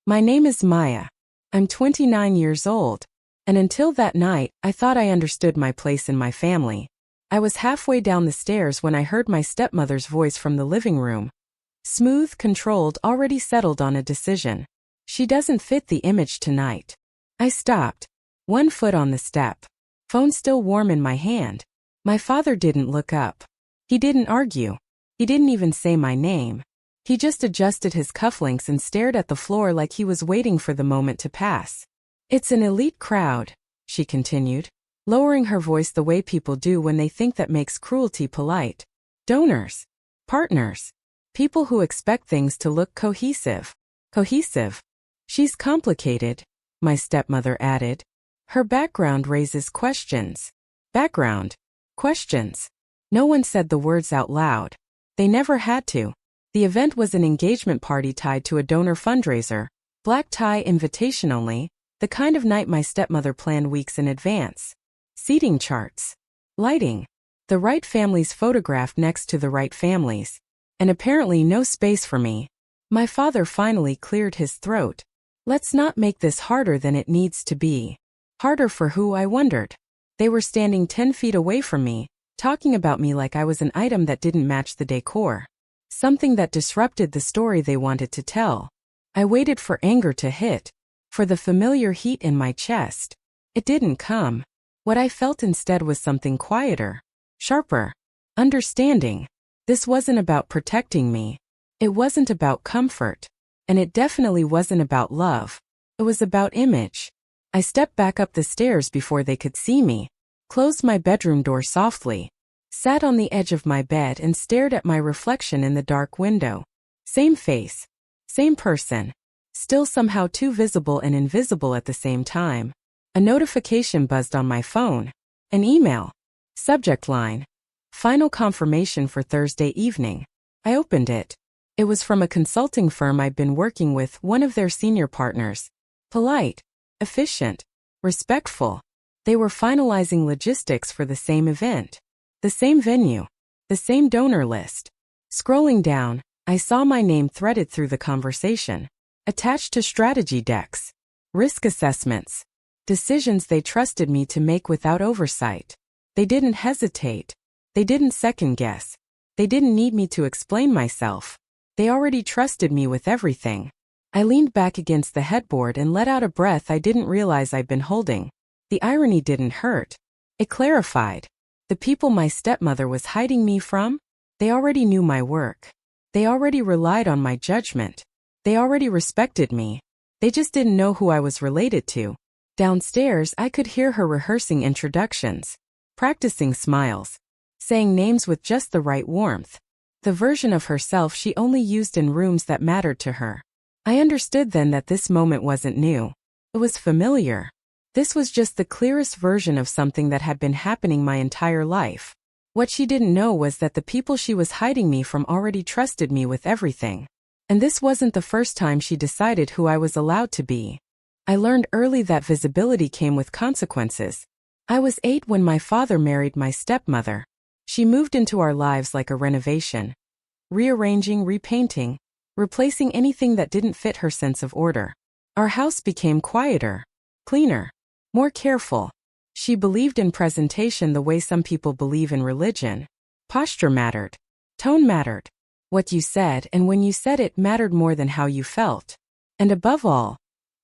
My name is Maya. I'm 29 years old. And until that night, I thought I understood my place in my family. I was halfway down the stairs when I heard my stepmother's voice from the living room. Smooth, controlled, already settled on a decision. She doesn't fit the image tonight. I stopped. 1 foot on the step. Phone still warm in my hand. My father didn't look up. He didn't argue. He didn't even say my name. He just adjusted his cufflinks and stared at the floor like he was waiting for the moment to pass. It's an elite crowd, she continued, lowering her voice the way people do when they think that makes cruelty polite. Donors. Partners. People who expect things to look cohesive. Cohesive. She's complicated, my stepmother added. Her background raises questions. Background. Questions. No one said the words out loud. They never had to. The event was an engagement party tied to a donor fundraiser, black tie invitation only, the kind of night my stepmother planned weeks in advance. Seating charts. Lighting. The right families photographed next to the right families. And apparently no space for me. My father finally cleared his throat. Let's not make this harder than it needs to be. Harder for who, I wondered. They were standing 10 feet away from me, talking about me like I was an item that didn't match the decor. Something that disrupted the story they wanted to tell. I waited for anger to hit, for the familiar heat in my chest. It didn't come. What I felt instead was something quieter, sharper, understanding. This wasn't about protecting me. It wasn't about comfort. And it definitely wasn't about love. It was about image. I stepped back up the stairs before they could see me, closed my bedroom door softly, sat on the edge of my bed and stared at my reflection in the dark window. Same face. Same person. Still somehow too visible and invisible at the same time. A notification buzzed on my phone. An email. Subject line. Final confirmation for Thursday evening. I opened it. It was from a consulting firm I'd been working with, one of their senior partners. Polite. Efficient. Respectful. They were finalizing logistics for the same event. The same venue. The same donor list. Scrolling down, I saw my name threaded through the conversation. Attached to strategy decks. Risk assessments. Decisions they trusted me to make without oversight. They didn't hesitate. They didn't second guess. They didn't need me to explain myself. They already trusted me with everything. I leaned back against the headboard and let out a breath I didn't realize I'd been holding. The irony didn't hurt. It clarified. The people my stepmother was hiding me from? They already knew my work. They already relied on my judgment. They already respected me. They just didn't know who I was related to. Downstairs, I could hear her rehearsing introductions, practicing smiles, saying names with just the right warmth. The version of herself she only used in rooms that mattered to her. I understood then that this moment wasn't new. It was familiar. This was just the clearest version of something that had been happening my entire life. What she didn't know was that the people she was hiding me from already trusted me with everything. And this wasn't the first time she decided who I was allowed to be. I learned early that visibility came with consequences. I was 8 when my father married my stepmother. She moved into our lives like a renovation. Rearranging, repainting, replacing anything that didn't fit her sense of order. Our house became quieter, cleaner, more careful. She believed in presentation the way some people believe in religion. Posture mattered. Tone mattered. What you said and when you said it mattered more than how you felt. And above all,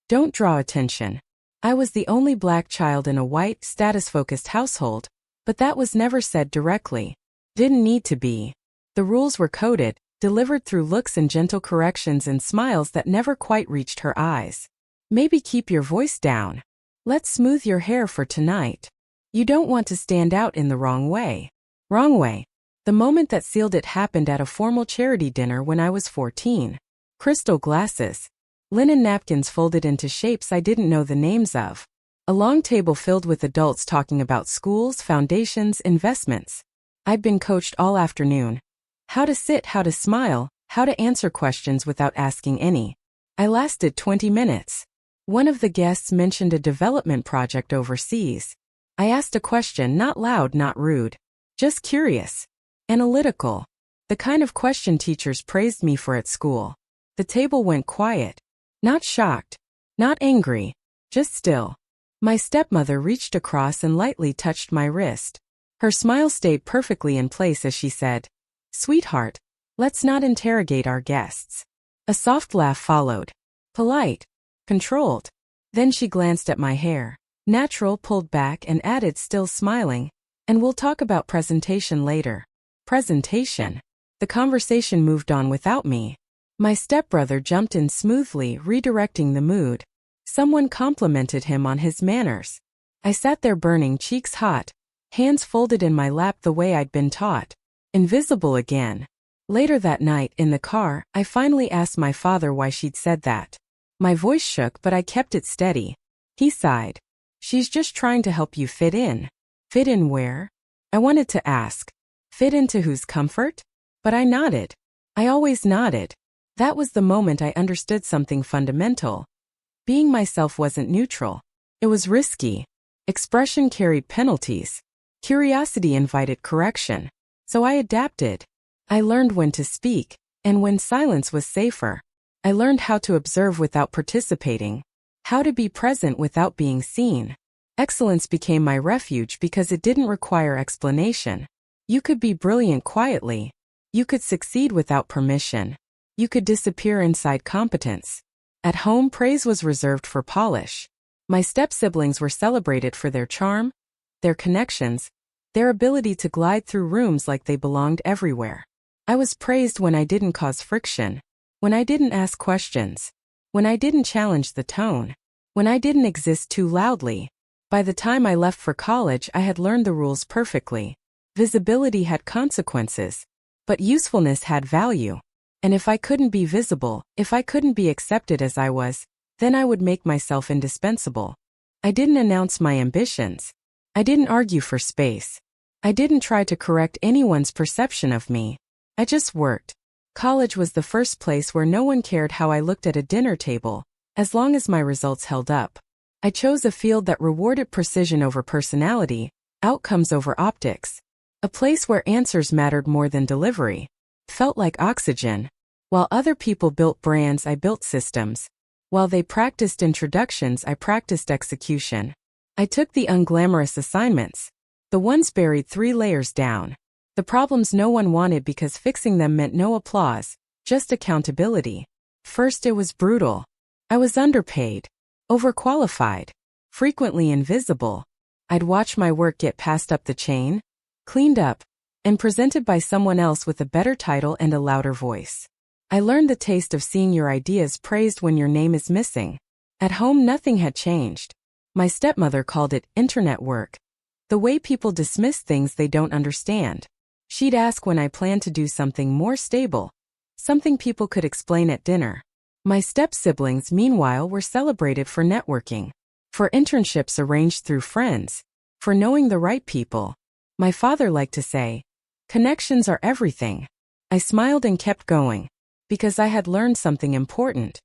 don't draw attention. I was the only black child in a white, status-focused household, but that was never said directly. Didn't need to be. The rules were coded, delivered through looks and gentle corrections and smiles that never quite reached her eyes. Maybe keep your voice down. Let's smooth your hair for tonight. You don't want to stand out in the wrong way. Wrong way. The moment that sealed it happened at a formal charity dinner when I was 14. Crystal glasses. Linen napkins folded into shapes I didn't know the names of. A long table filled with adults talking about schools, foundations, investments. I'd been coached all afternoon. How to sit, how to smile, how to answer questions without asking any. I lasted 20 minutes. One of the guests mentioned a development project overseas. I asked a question, not loud, not rude. Just curious. Analytical. The kind of question teachers praised me for at school. The table went quiet. Not shocked. Not angry. Just still. My stepmother reached across and lightly touched my wrist. Her smile stayed perfectly in place as she said, "Sweetheart, let's not interrogate our guests." A soft laugh followed. Polite. Controlled. Then she glanced at my hair. Natural, pulled back, and added, still smiling, "And we'll talk about presentation later." Presentation. The conversation moved on without me. My stepbrother jumped in smoothly, redirecting the mood. Someone complimented him on his manners. I sat there burning, cheeks hot, hands folded in my lap the way I'd been taught. Invisible again. Later that night, in the car, I finally asked my father why she'd said that. My voice shook, but I kept it steady. He sighed. "She's just trying to help you fit in." Fit in where? I wanted to ask. Fit into whose comfort? But I nodded. I always nodded. That was the moment I understood something fundamental. Being myself wasn't neutral. It was risky. Expression carried penalties. Curiosity invited correction. So I adapted. I learned when to speak, and when silence was safer. I learned how to observe without participating, how to be present without being seen. Excellence became my refuge because it didn't require explanation. You could be brilliant quietly. You could succeed without permission. You could disappear inside competence. At home, praise was reserved for polish. My step-siblings were celebrated for their charm, their connections, their ability to glide through rooms like they belonged everywhere. I was praised when I didn't cause friction, when I didn't ask questions, when I didn't challenge the tone, when I didn't exist too loudly. By the time I left for college, I had learned the rules perfectly. Visibility had consequences, but usefulness had value. And if I couldn't be visible, if I couldn't be accepted as I was, then I would make myself indispensable. I didn't announce my ambitions. I didn't argue for space. I didn't try to correct anyone's perception of me. I just worked. College was the first place where no one cared how I looked at a dinner table, as long as my results held up. I chose a field that rewarded precision over personality, outcomes over optics. A place where answers mattered more than delivery. Felt like oxygen. While other people built brands, I built systems. While they practiced introductions, I practiced execution. I took the unglamorous assignments. The ones buried 3 layers down. The problems no one wanted because fixing them meant no applause, just accountability. First, it was brutal. I was underpaid, overqualified, frequently invisible. I'd watch my work get passed up the chain, cleaned up, and presented by someone else with a better title and a louder voice. I learned the taste of seeing your ideas praised when your name is missing. At home, nothing had changed. My stepmother called it internet work. The way people dismiss things they don't understand. She'd ask when I planned to do something more stable, something people could explain at dinner. My step-siblings, meanwhile, were celebrated for networking, for internships arranged through friends, for knowing the right people. My father liked to say, "Connections are everything." I smiled and kept going, because I had learned something important.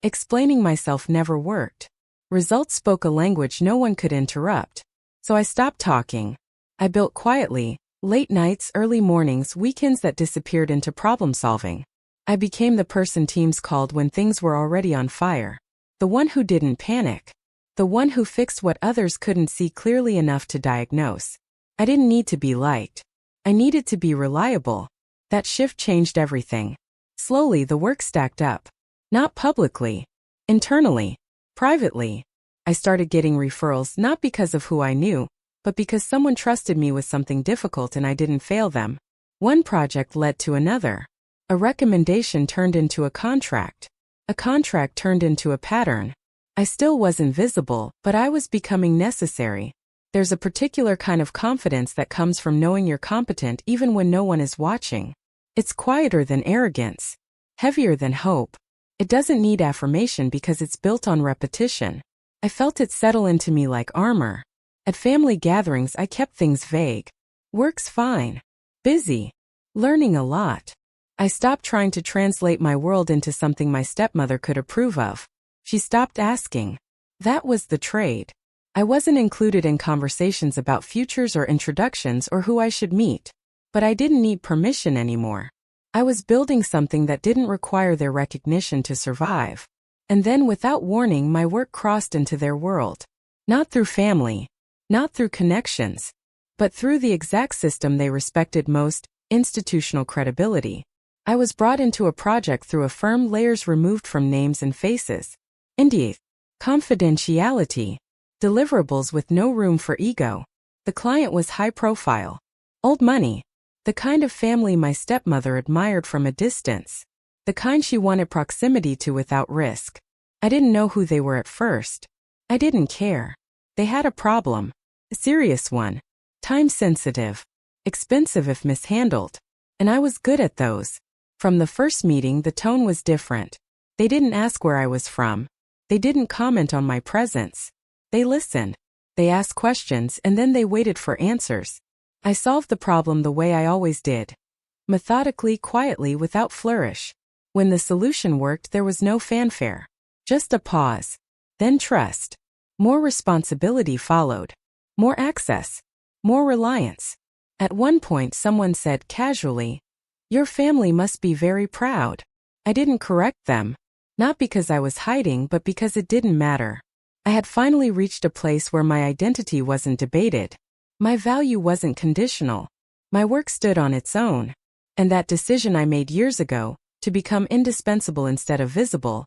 Explaining myself never worked. Results spoke a language no one could interrupt. So I stopped talking. I built quietly, late nights, early mornings, weekends that disappeared into problem solving. I became the person teams called when things were already on fire. The one who didn't panic. The one who fixed what others couldn't see clearly enough to diagnose. I didn't need to be liked. I needed to be reliable. That shift changed everything. Slowly, the work stacked up. Not publicly. Internally. Privately. I started getting referrals not because of who I knew, but because someone trusted me with something difficult and I didn't fail them. One project led to another. A recommendation turned into a contract. A contract turned into a pattern. I still wasn't visible, but I was becoming necessary. There's a particular kind of confidence that comes from knowing you're competent even when no one is watching. It's quieter than arrogance, heavier than hope. It doesn't need affirmation because it's built on repetition. I felt it settle into me like armor. At family gatherings, I kept things vague. Work's fine. Busy. Learning a lot. I stopped trying to translate my world into something my stepmother could approve of. She stopped asking. That was the trade. I wasn't included in conversations about futures or introductions or who I should meet. But I didn't need permission anymore. I was building something that didn't require their recognition to survive. And then without warning my work crossed into their world. Not through family, not through connections, but through the exact system they respected most, institutional credibility. I was brought into a project through a firm layers removed from names and faces. Indeed, confidentiality. Deliverables with no room for ego. The client was high profile. Old money. The kind of family my stepmother admired from a distance. The kind she wanted proximity to without risk. I didn't know who they were at first. I didn't care. They had a problem. A serious one. Time-sensitive. Expensive if mishandled. And I was good at those. From the first meeting the tone was different. They didn't ask where I was from. They didn't comment on my presence. They listened. They asked questions and then they waited for answers. I solved the problem the way I always did. Methodically, quietly, without flourish. When the solution worked there was no fanfare. Just a pause. Then trust. More responsibility followed. More access. More reliance. At one point someone said casually, "Your family must be very proud." I didn't correct them. Not because I was hiding but because it didn't matter. I had finally reached a place where my identity wasn't debated. My value wasn't conditional. My work stood on its own. And that decision I made years ago, to become indispensable instead of visible,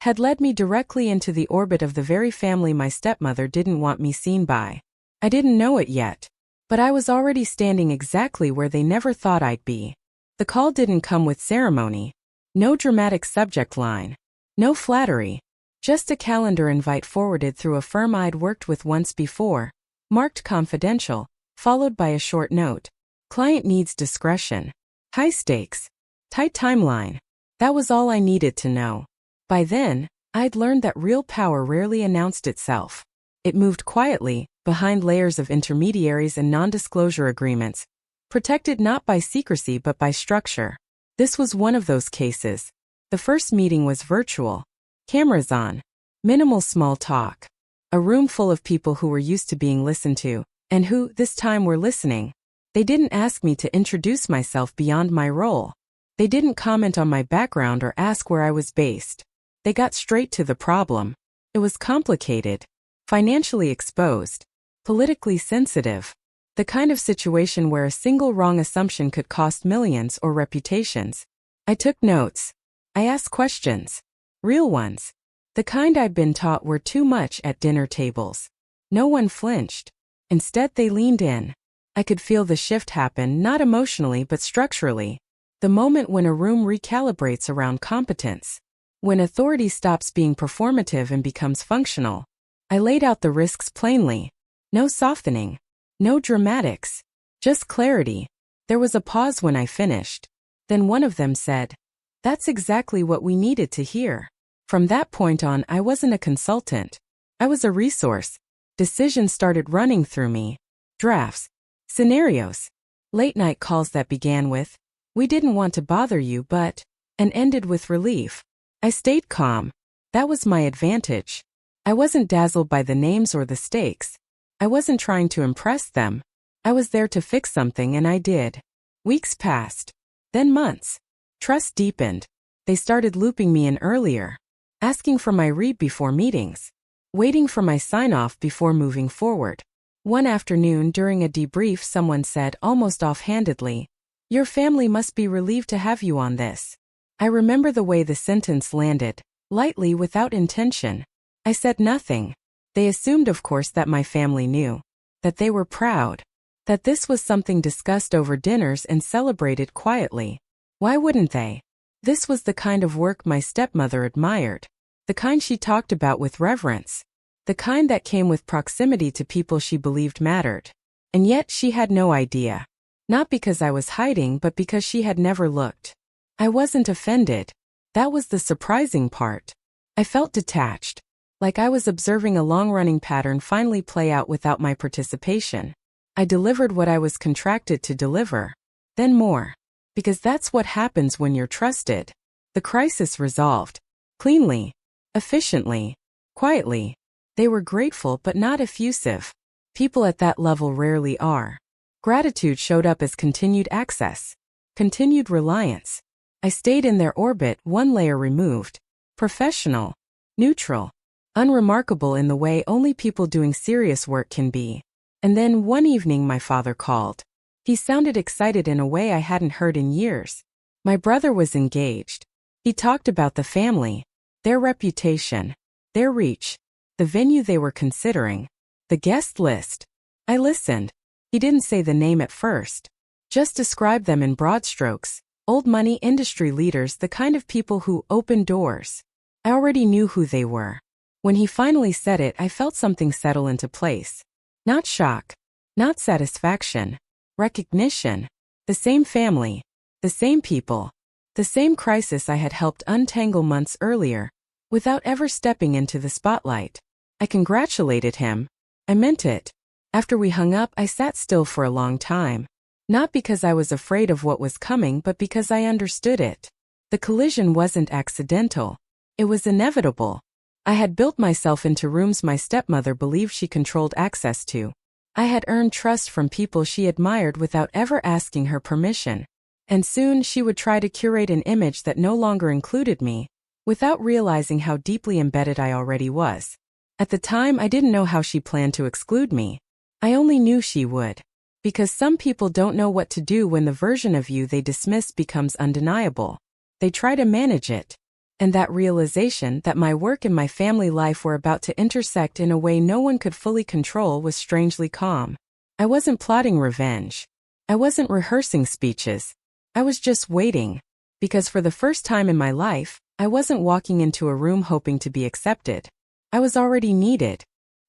had led me directly into the orbit of the very family my stepmother didn't want me seen by. I didn't know it yet, but I was already standing exactly where they never thought I'd be. The call didn't come with ceremony. No dramatic subject line. No flattery. Just a calendar invite forwarded through a firm I'd worked with once before, marked confidential, followed by a short note. Client needs discretion. High stakes. Tight timeline. That was all I needed to know. By then, I'd learned that real power rarely announced itself. It moved quietly, behind layers of intermediaries and non-disclosure agreements, protected not by secrecy but by structure. This was one of those cases. The first meeting was virtual. Cameras on. Minimal small talk. A room full of people who were used to being listened to, and who, this time, were listening. They didn't ask me to introduce myself beyond my role. They didn't comment on my background or ask where I was based. They got straight to the problem. It was complicated. Financially exposed. Politically sensitive. The kind of situation where a single wrong assumption could cost millions or reputations. I took notes. I asked questions. Real ones. The kind I'd been taught were too much at dinner tables. No one flinched. Instead they leaned in. I could feel the shift happen, not emotionally but structurally. The moment when a room recalibrates around competence. When authority stops being performative and becomes functional. I laid out the risks plainly. No softening. No dramatics. Just clarity. There was a pause when I finished. Then one of them said, "That's exactly what we needed to hear." From that point on, I wasn't a consultant. I was a resource. Decisions started running through me. Drafts. Scenarios. Late-night calls that began with, "We didn't want to bother you but," and ended with relief. I stayed calm. That was my advantage. I wasn't dazzled by the names or the stakes. I wasn't trying to impress them. I was there to fix something and I did. Weeks passed. Then months. Trust deepened. They started looping me in earlier. Asking for my read before meetings. Waiting for my sign-off before moving forward. One afternoon during a debrief someone said almost offhandedly, "Your family must be relieved to have you on this." I remember the way the sentence landed, lightly without intention. I said nothing. They assumed, of course, that my family knew. That they were proud. That this was something discussed over dinners and celebrated quietly. Why wouldn't they? This was the kind of work my stepmother admired. The kind she talked about with reverence. The kind that came with proximity to people she believed mattered. And yet she had no idea. Not because I was hiding but because she had never looked. I wasn't offended. That was the surprising part. I felt detached. Like I was observing a long-running pattern finally play out without my participation. I delivered what I was contracted to deliver. Then more. Because that's what happens when you're trusted. The crisis resolved. Cleanly. Efficiently. Quietly. They were grateful but not effusive. People at that level rarely are. Gratitude showed up as continued access. Continued reliance. I stayed in their orbit, one layer removed. Professional. neutral, unremarkable in the way only people doing serious work can be. And then one evening my father called. He sounded excited in a way I hadn't heard in years. My brother was engaged. He talked about the family, their reputation, their reach, the venue they were considering, the guest list. I listened. He didn't say the name at first. Just described them in broad strokes. Old money industry leaders, the kind of people who open doors. I already knew who they were. When he finally said it, I felt something settle into place. Not shock, not satisfaction, recognition. The same family, the same people, the same crisis I had helped untangle months earlier, without ever stepping into the spotlight. I congratulated him. I meant it. After we hung up, I sat still for a long time. Not because I was afraid of what was coming, but because I understood it. The collision wasn't accidental. It was inevitable. I had built myself into rooms my stepmother believed she controlled access to. I had earned trust from people she admired without ever asking her permission. And soon she would try to curate an image that no longer included me, without realizing how deeply embedded I already was. At the time, I didn't know how she planned to exclude me. I only knew she would. Because some people don't know what to do when the version of you they dismiss becomes undeniable. They try to manage it. And that realization that my work and my family life were about to intersect in a way no one could fully control was strangely calm. I wasn't plotting revenge. I wasn't rehearsing speeches. I was just waiting. Because for the first time in my life, I wasn't walking into a room hoping to be accepted. I was already needed.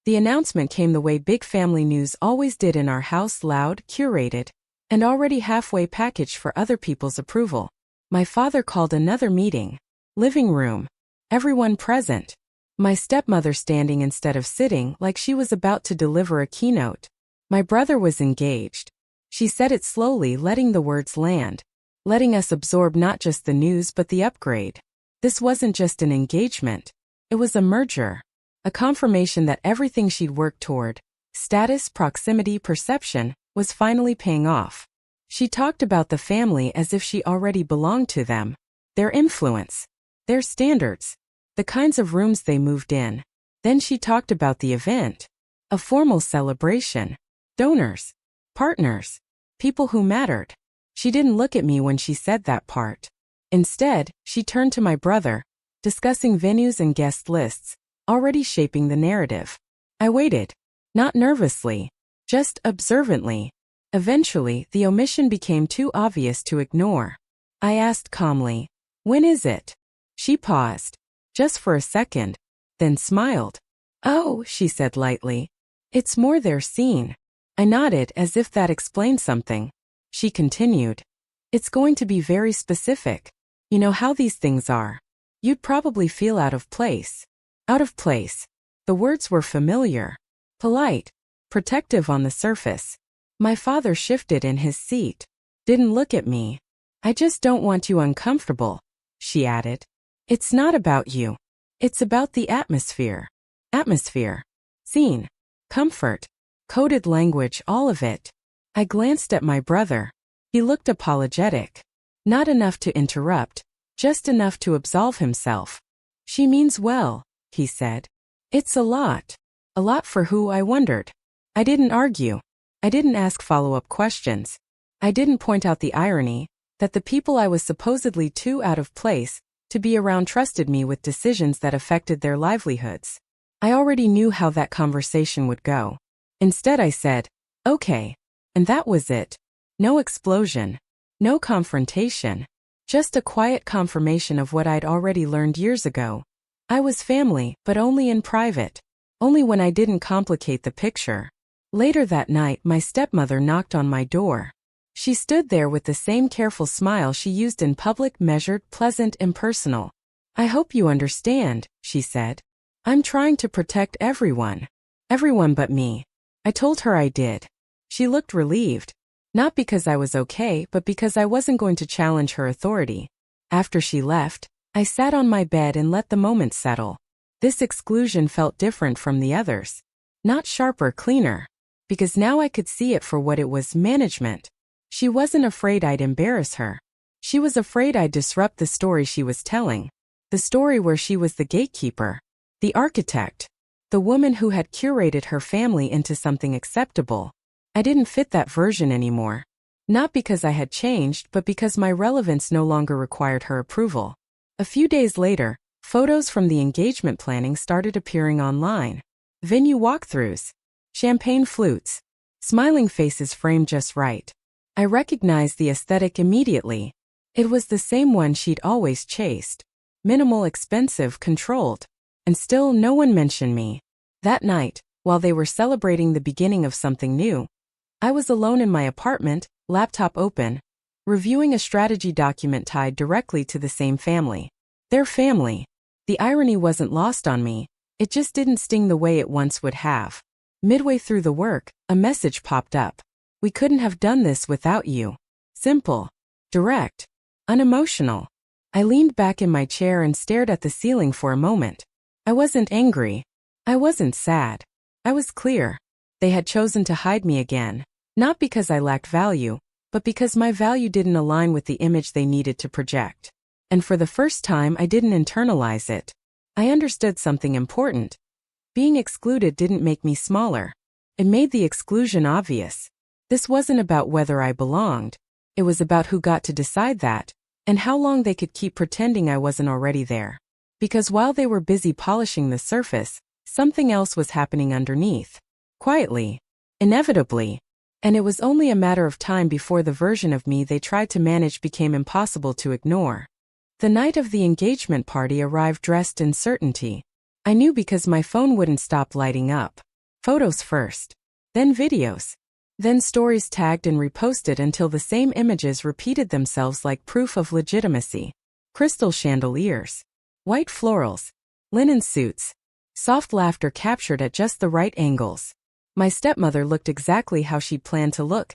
The announcement came the way big family news always did in our house, loud, curated, and already halfway packaged for other people's approval. My father called another meeting. Living room. Everyone present. My stepmother standing instead of sitting like she was about to deliver a keynote. My brother was engaged. She said it slowly, letting the words land. Letting us absorb not just the news but the upgrade. This wasn't just an engagement. It was a merger. A confirmation that everything she'd worked toward, status, proximity, perception, was finally paying off. She talked about the family as if she already belonged to them. Their influence. Their standards. The kinds of rooms they moved in. Then she talked about the event. A formal celebration. Donors. Partners. People who mattered. She didn't look at me when she said that part. Instead, she turned to my brother, discussing venues and guest lists, already shaping the narrative. I waited. Not nervously. Just observantly. Eventually, the omission became too obvious to ignore. I asked calmly, "When is it?" She paused. Just for a second. Then smiled. "Oh," she said lightly. "It's more their scene." I nodded as if that explained something. She continued. "It's going to be very specific. You know how these things are. You'd probably feel out of place." Out of place. The words were familiar. Polite. Protective on the surface. My father shifted in his seat. Didn't look at me. "I just don't want you uncomfortable," she added. "It's not about you. It's about the atmosphere." Atmosphere. Scene. Comfort. Coded language, all of it. I glanced at my brother. He looked apologetic. Not enough to interrupt, just enough to absolve himself. "She means well," he said. "It's a lot." A lot for who, I wondered. I didn't argue. I didn't ask follow-up questions. I didn't point out the irony that the people I was supposedly too out of place to be around trusted me with decisions that affected their livelihoods. I already knew how that conversation would go. Instead I said, "Okay." And that was it. No explosion. No confrontation. Just a quiet confirmation of what I'd already learned years ago. I was family, but only in private. Only when I didn't complicate the picture. Later that night, my stepmother knocked on my door. She stood there with the same careful smile she used in public, measured, pleasant, impersonal. "I hope you understand," she said. "I'm trying to protect everyone. Everyone but me." I told her I did. She looked relieved. Not because I was okay, but because I wasn't going to challenge her authority. After she left, I sat on my bed and let the moment settle. This exclusion felt different from the others. Not sharper, cleaner. Because now I could see it for what it was, management. She wasn't afraid I'd embarrass her. She was afraid I'd disrupt the story she was telling. The story where she was the gatekeeper. The architect. The woman who had curated her family into something acceptable. I didn't fit that version anymore. Not because I had changed, but because my relevance no longer required her approval. A few days later, photos from the engagement planning started appearing online. Venue walkthroughs. Champagne flutes. Smiling faces framed just right. I recognized the aesthetic immediately. It was the same one she'd always chased. Minimal, expensive, controlled. And still no one mentioned me. That night, while they were celebrating the beginning of something new, I was alone in my apartment, laptop open, reviewing a strategy document tied directly to the same family. Their family. The irony wasn't lost on me, it just didn't sting the way it once would have. Midway through the work, a message popped up. We couldn't have done this without you. Simple. Direct. Unemotional. I leaned back in my chair and stared at the ceiling for a moment. I wasn't angry. I wasn't sad. I was clear. They had chosen to hide me again, not because I lacked value, but because my value didn't align with the image they needed to project. And for the first time, I didn't internalize it. I understood something important. Being excluded didn't make me smaller. It made the exclusion obvious. This wasn't about whether I belonged. It was about who got to decide that, and how long they could keep pretending I wasn't already there. Because while they were busy polishing the surface, something else was happening underneath. Quietly. Inevitably. And it was only a matter of time before the version of me they tried to manage became impossible to ignore. The night of the engagement party arrived dressed in certainty. I knew because my phone wouldn't stop lighting up. Photos first. Then videos. Then stories tagged and reposted until the same images repeated themselves like proof of legitimacy. Crystal chandeliers. White florals. Linen suits. Soft laughter captured at just the right angles. My stepmother looked exactly how she'd planned to look.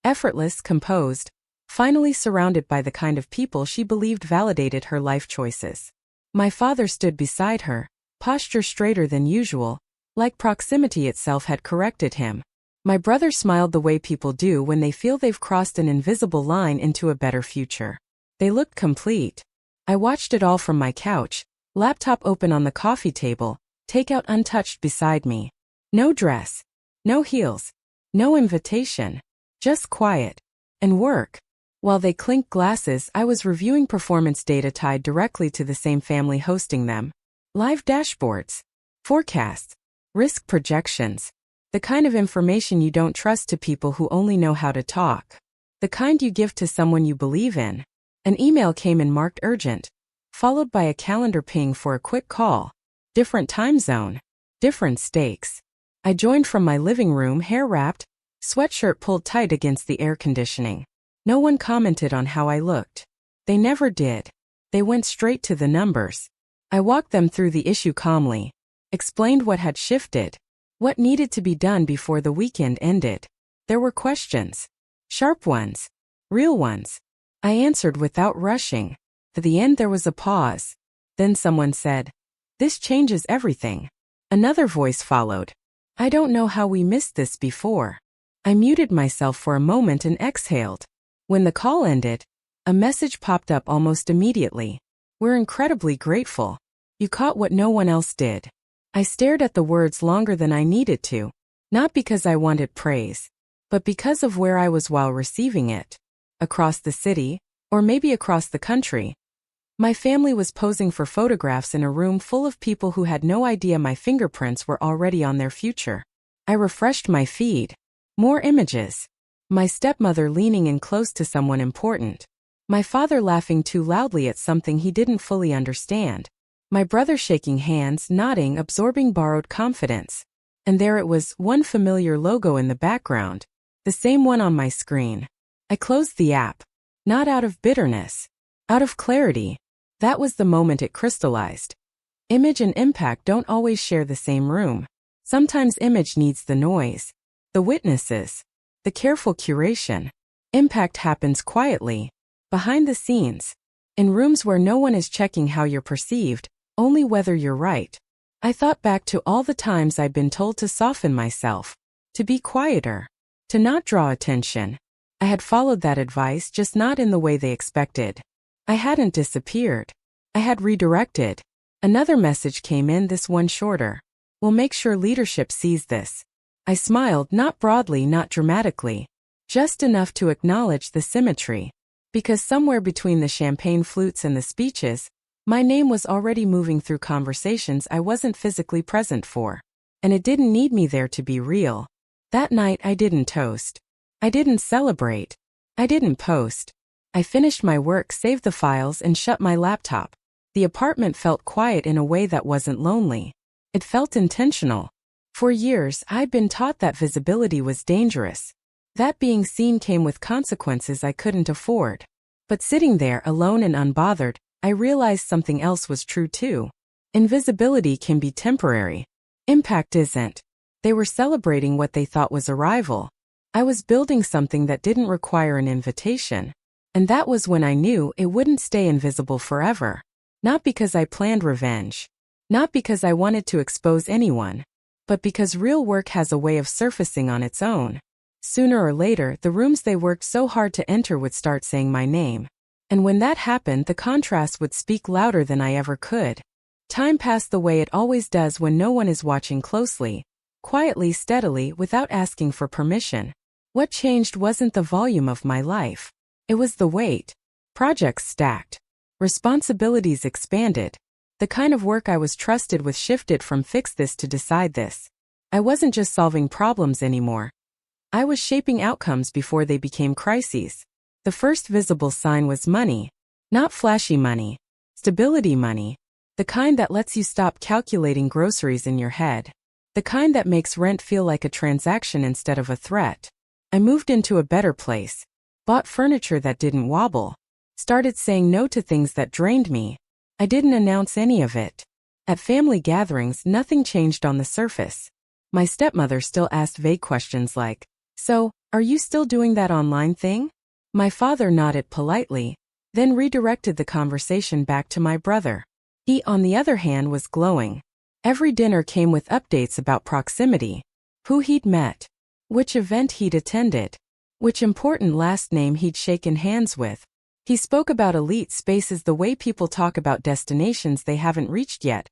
Effortless, composed, finally surrounded by the kind of people she believed validated her life choices. My father stood beside her, posture straighter than usual, like proximity itself had corrected him. My brother smiled the way people do when they feel they've crossed an invisible line into a better future. They looked complete. I watched it all from my couch, laptop open on the coffee table, takeout untouched beside me. No dress. No heels. No invitation. Just quiet. And work. While they clinked glasses, I was reviewing performance data tied directly to the same family hosting them. Live dashboards. Forecasts. Risk projections. The kind of information you don't trust to people who only know how to talk. The kind you give to someone you believe in. An email came in marked urgent, followed by a calendar ping for a quick call. Different time zone. Different stakes. I joined from my living room, hair wrapped, sweatshirt pulled tight against the air conditioning. No one commented on how I looked. They never did. They went straight to the numbers. I walked them through the issue calmly, explained what had shifted, what needed to be done before the weekend ended. There were questions. Sharp ones. Real ones. I answered without rushing. At the end there was a pause. Then someone said, "This changes everything." Another voice followed. "I don't know how we missed this before." I muted myself for a moment and exhaled. When the call ended, a message popped up almost immediately. "We're incredibly grateful. You caught what no one else did." I stared at the words longer than I needed to, not because I wanted praise, but because of where I was while receiving it. Across the city, or maybe across the country. My family was posing for photographs in a room full of people who had no idea my fingerprints were already on their future. I refreshed my feed. More images. My stepmother leaning in close to someone important. My father laughing too loudly at something he didn't fully understand. My brother shaking hands, nodding, absorbing borrowed confidence. And there it was, one familiar logo in the background. The same one on my screen. I closed the app. Not out of bitterness. Out of clarity. That was the moment it crystallized. Image and impact don't always share the same room. Sometimes image needs the noise, the witnesses, the careful curation. Impact happens quietly, behind the scenes, in rooms where no one is checking how you're perceived, only whether you're right. I thought back to all the times I'd been told to soften myself, to be quieter, to not draw attention. I had followed that advice, just not in the way they expected. I hadn't disappeared. I had redirected. Another message came in, this one shorter. We'll make sure leadership sees this. I smiled, not broadly, not dramatically, just enough to acknowledge the symmetry. Because somewhere between the champagne flutes and the speeches, my name was already moving through conversations I wasn't physically present for. And it didn't need me there to be real. That night I didn't toast. I didn't celebrate. I didn't post. I finished my work, saved the files, and shut my laptop. The apartment felt quiet in a way that wasn't lonely. It felt intentional. For years, I'd been taught that visibility was dangerous. That being seen came with consequences I couldn't afford. But sitting there alone and unbothered, I realized something else was true too. Invisibility can be temporary. Impact isn't. They were celebrating what they thought was arrival. I was building something that didn't require an invitation. And that was when I knew it wouldn't stay invisible forever. Not because I planned revenge. Not because I wanted to expose anyone. But because real work has a way of surfacing on its own. Sooner or later, the rooms they worked so hard to enter would start saying my name. And when that happened, the contrast would speak louder than I ever could. Time passed the way it always does when no one is watching closely. Quietly, steadily, without asking for permission. What changed wasn't the volume of my life. It was the weight. Projects stacked. Responsibilities expanded. The kind of work I was trusted with shifted from fix this to decide this. I wasn't just solving problems anymore. I was shaping outcomes before they became crises. The first visible sign was money. Not flashy money. Stability money. The kind that lets you stop calculating groceries in your head. The kind that makes rent feel like a transaction instead of a threat. I moved into a better place. Bought furniture that didn't wobble. Started saying no to things that drained me. I didn't announce any of it. At family gatherings, nothing changed on the surface. My stepmother still asked vague questions like, "So, are you still doing that online thing?" My father nodded politely, then redirected the conversation back to my brother. He, on the other hand, was glowing. Every dinner came with updates about proximity. Who he'd met. Which event he'd attended. Which important last name he'd shaken hands with. He spoke about elite spaces the way people talk about destinations they haven't reached yet,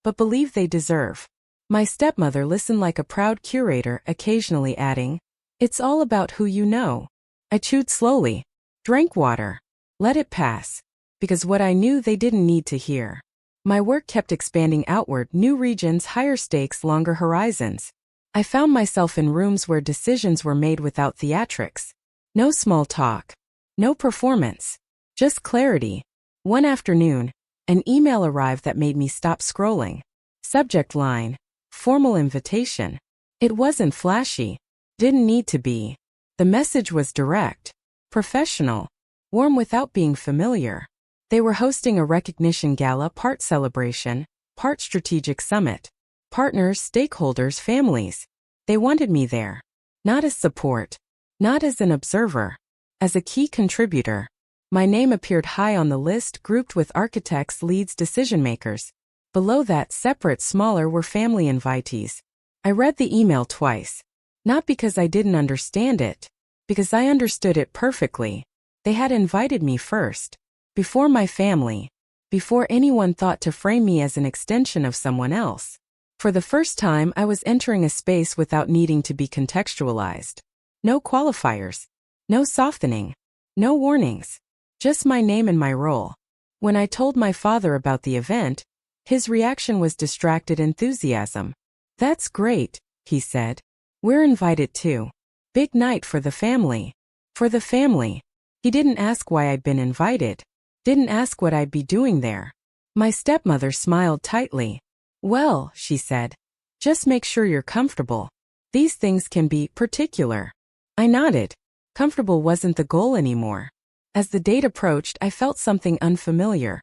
but believe they deserve. My stepmother listened like a proud curator, occasionally adding, "It's all about who you know." I chewed slowly, drank water, let it pass, because what I knew they didn't need to hear. My work kept expanding outward, new regions, higher stakes, longer horizons. I found myself in rooms where decisions were made without theatrics. No small talk. No performance. Just clarity. One afternoon, an email arrived that made me stop scrolling. Subject line. Formal invitation. It wasn't flashy. Didn't need to be. The message was direct. Professional. Warm without being familiar. They were hosting a recognition gala, part celebration, part strategic summit. Partners, stakeholders, families. They wanted me there. Not as support. Not as an observer. As a key contributor. My name appeared high on the list, grouped with architects, leads, decision-makers. Below that, separate, smaller, were family invitees. I read the email twice. Not because I didn't understand it. Because I understood it perfectly. They had invited me first. Before my family. Before anyone thought to frame me as an extension of someone else. For the first time, I was entering a space without needing to be contextualized. No qualifiers. No softening. No warnings. Just my name and my role. When I told my father about the event, his reaction was distracted enthusiasm. "That's great," he said. "We're invited too. Big night for the family." For the family. He didn't ask why I'd been invited. Didn't ask what I'd be doing there. My stepmother smiled tightly. "Well," she said, "just make sure you're comfortable. These things can be particular." I nodded. Comfortable wasn't the goal anymore. As the date approached, I felt something unfamiliar.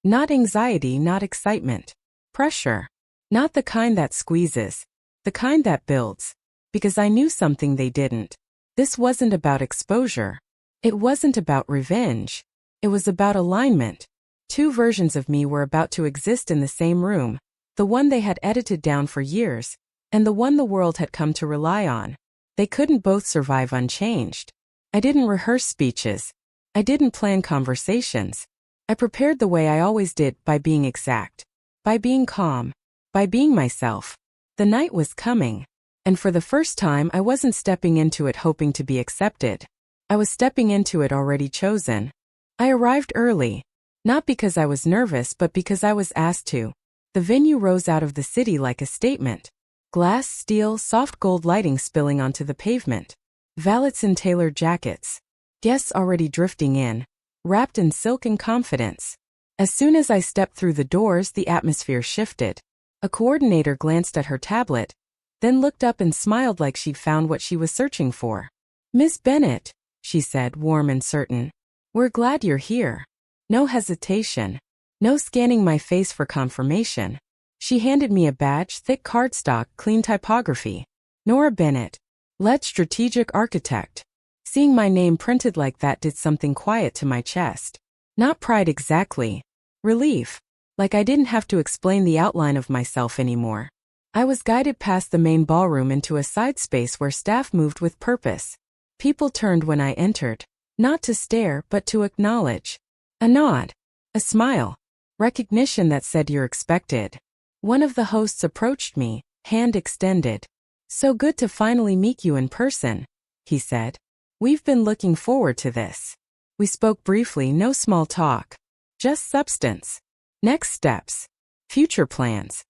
Not anxiety, not excitement. Pressure. Not the kind that squeezes. The kind that builds. Because I knew something they didn't. This wasn't about exposure. It wasn't about revenge. It was about alignment. Two versions of me were about to exist in the same room. The one they had edited down for years, and the one the world had come to rely on. They couldn't both survive unchanged. I didn't rehearse speeches. I didn't plan conversations. I prepared the way I always did, by being exact. By being calm. By being myself. The night was coming. And for the first time I wasn't stepping into it hoping to be accepted. I was stepping into it already chosen. I arrived early. Not because I was nervous but because I was asked to. The venue rose out of the city like a statement. Glass, steel, soft gold lighting spilling onto the pavement. Valets in tailored jackets. Guests already drifting in. Wrapped in silk and confidence. As soon as I stepped through the doors, the atmosphere shifted. A coordinator glanced at her tablet, then looked up and smiled like she'd found what she was searching for. "Miss Bennett," she said, warm and certain. "We're glad you're here." No hesitation. No scanning my face for confirmation. She handed me a badge, thick cardstock, clean typography. Nora Bennett, lead strategic architect. Seeing my name printed like that did something quiet to my chest. Not pride exactly. Relief. Like I didn't have to explain the outline of myself anymore. I was guided past the main ballroom into a side space where staff moved with purpose. People turned when I entered. Not to stare, but to acknowledge. A nod. A smile. Recognition that said you're expected. One of the hosts approached me, hand extended. "So good to finally meet you in person," he said. "We've been looking forward to this." We spoke briefly, no small talk. Just substance. Next steps. Future plans.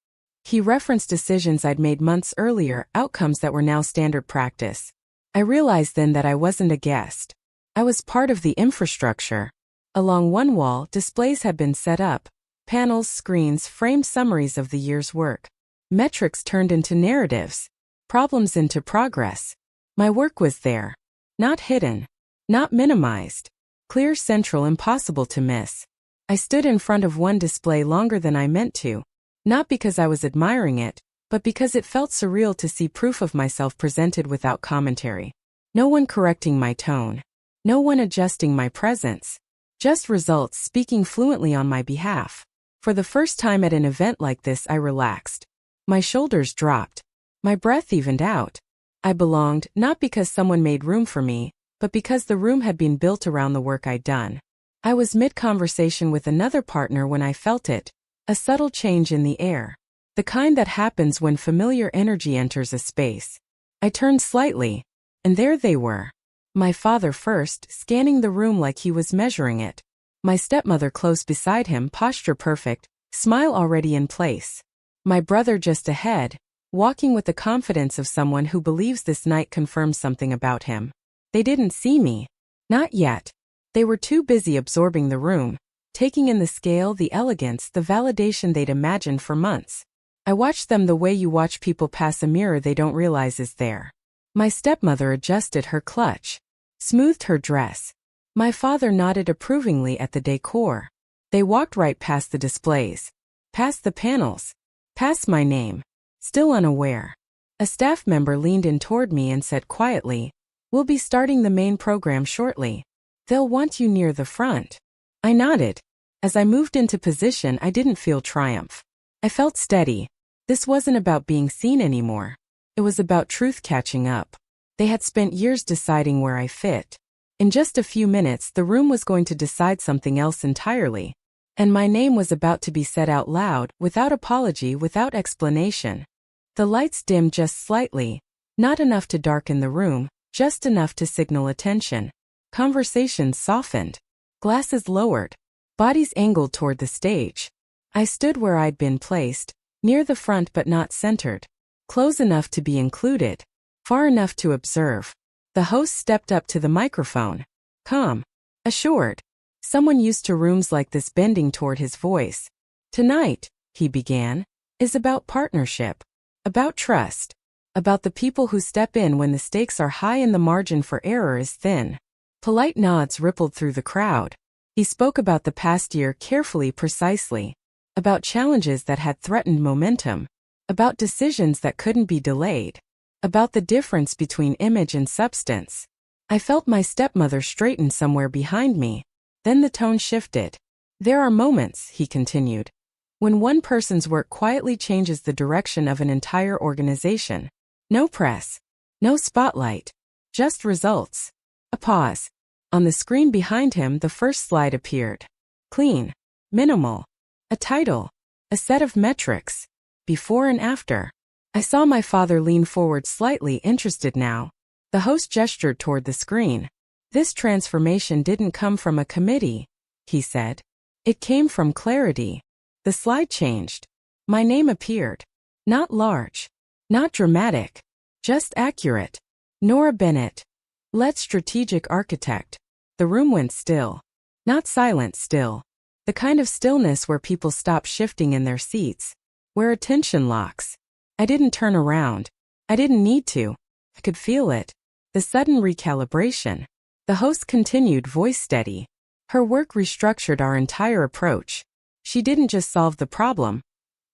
He referenced decisions I'd made months earlier, outcomes that were now standard practice. I realized then that I wasn't a guest. I was part of the infrastructure. Along one wall, displays had been set up. Panels, screens, framed summaries of the year's work. Metrics turned into narratives. Problems into progress. My work was there. Not hidden. Not minimized. Clear, central, impossible to miss. I stood in front of one display longer than I meant to. Not because I was admiring it, but because it felt surreal to see proof of myself presented without commentary. No one correcting my tone. No one adjusting my presence. Just results speaking fluently on my behalf. For the first time at an event like this, I relaxed. My shoulders dropped. My breath evened out. I belonged, not because someone made room for me, but because the room had been built around the work I'd done. I was mid-conversation with another partner when I felt it. A subtle change in the air. The kind that happens when familiar energy enters a space. I turned slightly, and there they were. My father first, scanning the room like he was measuring it. My stepmother close beside him, posture perfect, smile already in place. My brother just ahead, walking with the confidence of someone who believes this night confirms something about him. They didn't see me. Not yet. They were too busy absorbing the room, taking in the scale, the elegance, the validation they'd imagined for months. I watched them the way you watch people pass a mirror they don't realize is there. My stepmother adjusted her clutch, smoothed her dress. My father nodded approvingly at the decor. They walked right past the displays, past the panels, past my name, still unaware. A staff member leaned in toward me and said quietly, "We'll be starting the main program shortly. They'll want you near the front." I nodded. As I moved into position, I didn't feel triumph. I felt steady. This wasn't about being seen anymore. It was about truth catching up. They had spent years deciding where I fit. In just a few minutes, the room was going to decide something else entirely. And my name was about to be said out loud, without apology, without explanation. The lights dimmed just slightly, not enough to darken the room, just enough to signal attention. Conversations softened. Glasses lowered. Bodies angled toward the stage. I stood where I'd been placed, near the front but not centered. Close enough to be included. Far enough to observe. The host stepped up to the microphone. Calm. Assured. Someone used to rooms like this, bending toward his voice. "Tonight," he began, "is about partnership. About trust. About the people who step in when the stakes are high and the margin for error is thin." Polite nods rippled through the crowd. He spoke about the past year carefully, precisely. About challenges that had threatened momentum. About decisions that couldn't be delayed. About the difference between image and substance. I felt my stepmother straighten somewhere behind me. Then the tone shifted. "There are moments," he continued, "when one person's work quietly changes the direction of an entire organization. No press. No spotlight. Just results." A pause. On the screen behind him, the first slide appeared. Clean. Minimal. A title. A set of metrics. Before and after. I saw my father lean forward slightly interested now. The host gestured toward the screen. This transformation didn't come from a committee, he said. It came from clarity. The slide changed. My name appeared. Not large. Not dramatic. Just accurate. Nora Bennett. Lead strategic architect. The room went still. Not silent still. The kind of stillness where people stop shifting in their seats. Where attention locks. I didn't turn around. I didn't need to. I could feel it. The sudden recalibration. The host continued, voice steady. Her work restructured our entire approach. She didn't just solve the problem.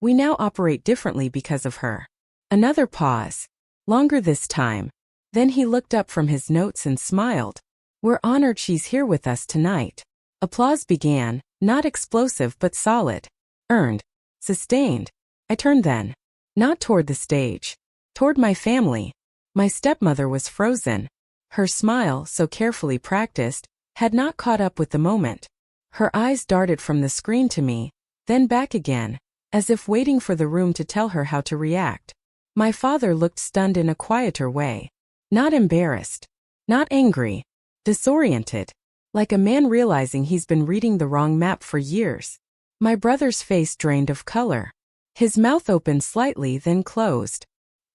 We now operate differently because of her. Another pause. Longer this time. Then he looked up from his notes and smiled. We're honored she's here with us tonight. Applause began, not explosive but solid. Earned. Sustained. I turned then. Not toward the stage. Toward my family. My stepmother was frozen. Her smile, so carefully practiced, had not caught up with the moment. Her eyes darted from the screen to me, then back again, as if waiting for the room to tell her how to react. My father looked stunned in a quieter way. Not embarrassed. Not angry. Disoriented. Like a man realizing he's been reading the wrong map for years. My brother's face drained of color. His mouth opened slightly, then closed.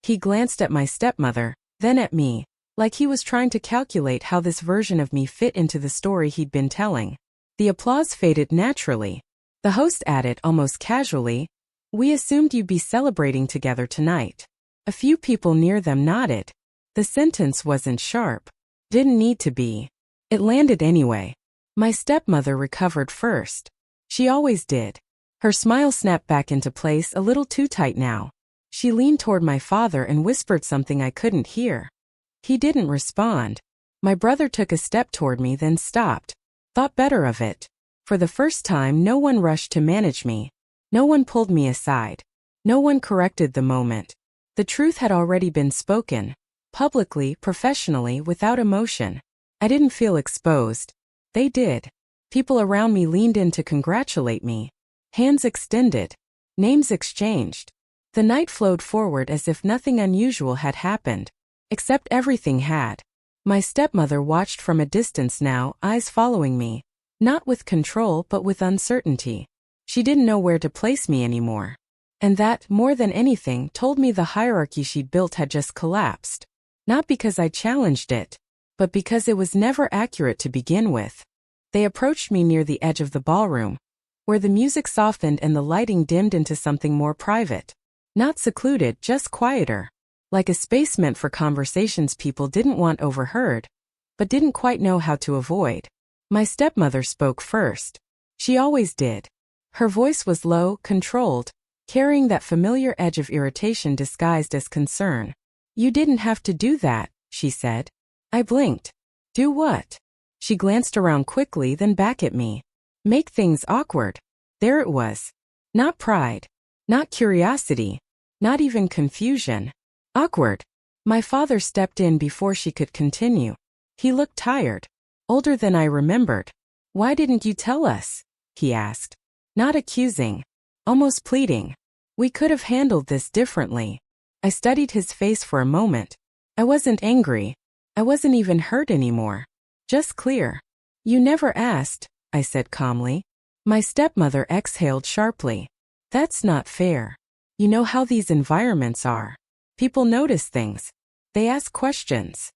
He glanced at my stepmother, then at me, like he was trying to calculate how this version of me fit into the story he'd been telling. The applause faded naturally. The host added almost casually, "We assumed you'd be celebrating together tonight." A few people near them nodded. The sentence wasn't sharp. Didn't need to be. It landed anyway. My stepmother recovered first. She always did. Her smile snapped back into place, a little too tight now. She leaned toward my father and whispered something I couldn't hear. He didn't respond. My brother took a step toward me, then stopped. Thought better of it. For the first time, no one rushed to manage me. No one pulled me aside. No one corrected the moment. The truth had already been spoken. Publicly, professionally, without emotion. I didn't feel exposed. They did. People around me leaned in to congratulate me. Hands extended. Names exchanged. The night flowed forward as if nothing unusual had happened. Except everything had. My stepmother watched from a distance now, eyes following me. Not with control but with uncertainty. She didn't know where to place me anymore. And that, more than anything, told me the hierarchy she'd built had just collapsed. Not because I challenged it, but because it was never accurate to begin with. They approached me near the edge of the ballroom, where the music softened and the lighting dimmed into something more private. Not secluded, just quieter. Like a space meant for conversations people didn't want overheard, but didn't quite know how to avoid. My stepmother spoke first. She always did. Her voice was low, controlled, carrying that familiar edge of irritation disguised as concern. "You didn't have to do that," she said. I blinked. Do what? She glanced around quickly, then back at me. Make things awkward. There it was. Not pride. Not curiosity. Not even confusion. Awkward. My father stepped in before she could continue. He looked tired. Older than I remembered. "Why didn't you tell us?" he asked. Not accusing. Almost pleading. "We could have handled this differently." I studied his face for a moment. I wasn't angry. I wasn't even hurt anymore. Just clear. "You never asked," I said calmly. My stepmother exhaled sharply. "That's not fair. You know how these environments are. People notice things. They ask questions."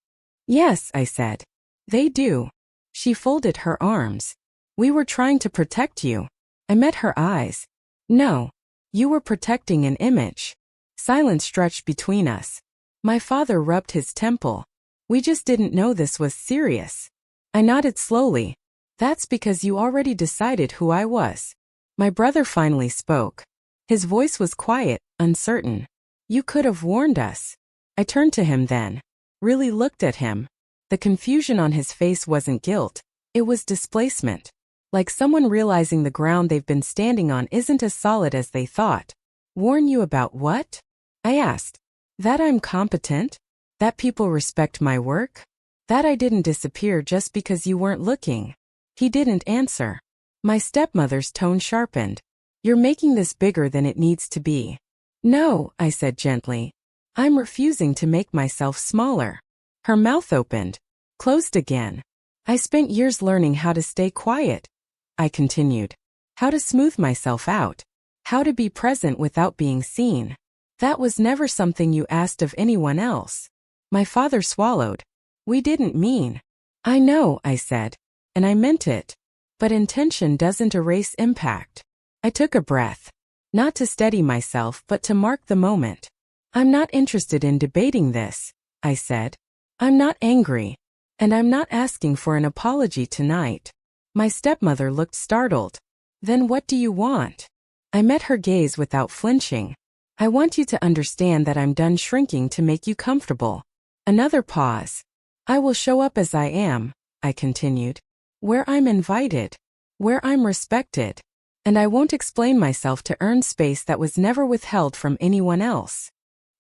"Yes," I said. "They do." She folded her arms. "We were trying to protect you." I met her eyes. "No. You were protecting an image." Silence stretched between us. My father rubbed his temple. "We just didn't know this was serious." I nodded slowly. "That's because you already decided who I was." My brother finally spoke. His voice was quiet, uncertain. "You could have warned us." I turned to him then. Really looked at him. The confusion on his face wasn't guilt. It was displacement. Like someone realizing the ground they've been standing on isn't as solid as they thought. "Warn you about what?" I asked. "That I'm competent? That people respect my work? That I didn't disappear just because you weren't looking?" He didn't answer. My stepmother's tone sharpened. You're making this bigger than it needs to be. No, I said gently. I'm refusing to make myself smaller. Her mouth opened, closed again. I spent years learning how to stay quiet, I continued. How to smooth myself out. How to be present without being seen. That was never something you asked of anyone else. My father swallowed. We didn't mean. I know, I said. And I meant it. But intention doesn't erase impact. I took a breath. Not to steady myself but to mark the moment. I'm not interested in debating this, I said. I'm not angry. And I'm not asking for an apology tonight. My stepmother looked startled. Then what do you want? I met her gaze without flinching. I want you to understand that I'm done shrinking to make you comfortable. Another pause. I will show up as I am, I continued. Where I'm invited. Where I'm respected. And I won't explain myself to earn space that was never withheld from anyone else.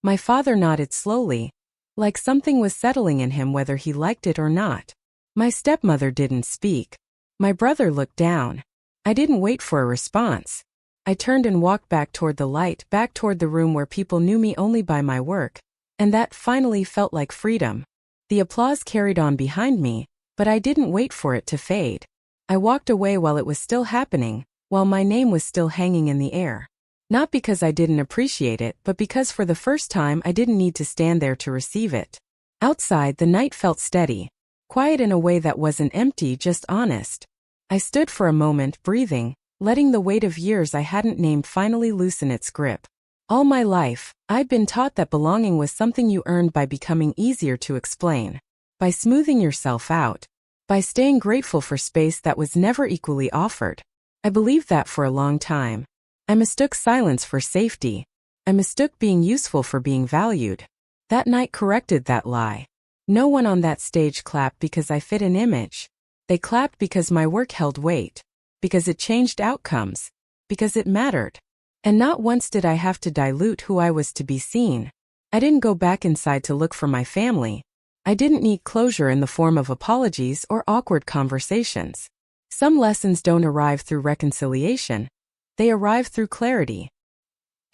My father nodded slowly, like something was settling in him whether he liked it or not. My stepmother didn't speak. My brother looked down. I didn't wait for a response. I turned and walked back toward the light, back toward the room where people knew me only by my work, and that finally felt like freedom. The applause carried on behind me, but I didn't wait for it to fade. I walked away while it was still happening, while my name was still hanging in the air. Not because I didn't appreciate it, but because for the first time I didn't need to stand there to receive it. Outside, the night felt steady, quiet in a way that wasn't empty, just honest. I stood for a moment, breathing, letting the weight of years I hadn't named finally loosen its grip. All my life, I'd been taught that belonging was something you earned by becoming easier to explain, by smoothing yourself out, by staying grateful for space that was never equally offered. I believed that for a long time. I mistook silence for safety. I mistook being useful for being valued. That night corrected that lie. No one on that stage clapped because I fit an image. They clapped because my work held weight, because it changed outcomes, because it mattered. And not once did I have to dilute who I was to be seen. I didn't go back inside to look for my family. I didn't need closure in the form of apologies or awkward conversations. Some lessons don't arrive through reconciliation. They arrive through clarity.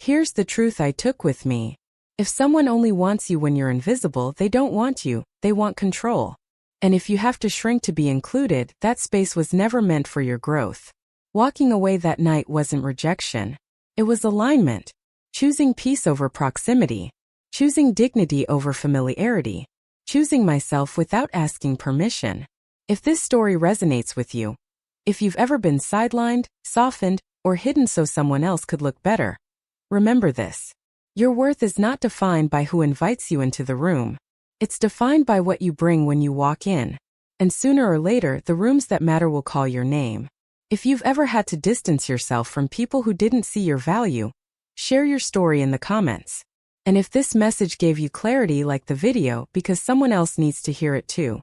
Here's the truth I took with me. If someone only wants you when you're invisible, they don't want you, they want control. And if you have to shrink to be included, that space was never meant for your growth. Walking away that night wasn't rejection. It was alignment. Choosing peace over proximity. Choosing dignity over familiarity. Choosing myself without asking permission. If this story resonates with you, if you've ever been sidelined, softened, or hidden so someone else could look better, remember this. Your worth is not defined by who invites you into the room. It's defined by what you bring when you walk in. And sooner or later, the rooms that matter will call your name. If you've ever had to distance yourself from people who didn't see your value, share your story in the comments. And if this message gave you clarity, like the video because someone else needs to hear it too.